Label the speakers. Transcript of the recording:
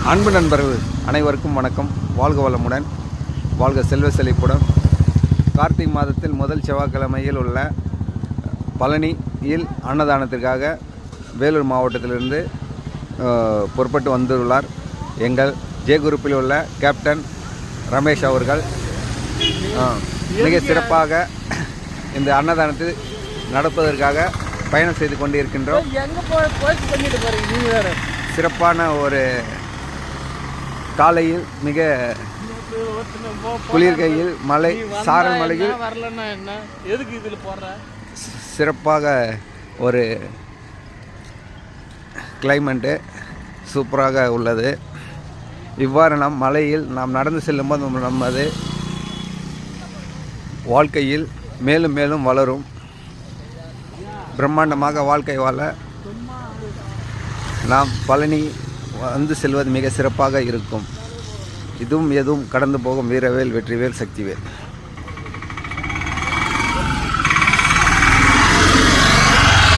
Speaker 1: அன்பு நண்பர்கள் அனைவருக்கும் வணக்கம். வாழ்க வளமுடன், வாழ்க செல்வ செழிப்புடன். கார்த்திகை மாதத்தில் முதல் செவ்வாய்க்கிழமையில் உள்ள பழனியில் அன்னதானத்திற்காக வேலூர் மாவட்டத்திலிருந்து புறப்பட்டு வந்துள்ளார் எங்கள் ஜே குரூப்பில் உள்ள கேப்டன் ரமேஷ் அவர்கள். மிக சிறப்பாக இந்த அன்னதானத்தை நடப்பதற்காக பயணம் செய்து கொண்டிருக்கின்றோம். சிறப்பான ஒரு காலையில் மிக குளிர்கையில் மலை சாரல் மலையில் சிறப்பாக ஒரு கிளைமேட்டு சூப்பராக உள்ளது. இவ்வாறு நாம் மலையில் நாம் நடந்து செல்லும்போது நமது வாழ்க்கையில் மேலும் மேலும் வளரும். பிரம்மாண்டமாக வாழ்க்கை வாழ நாம் பழனி வந்து செல்வது மிக சிறப்பாக இருக்கும். இதுவும் எதுவும் கடந்து போகும் வீரவேல் வெற்றிவேல் சக்திவேல்.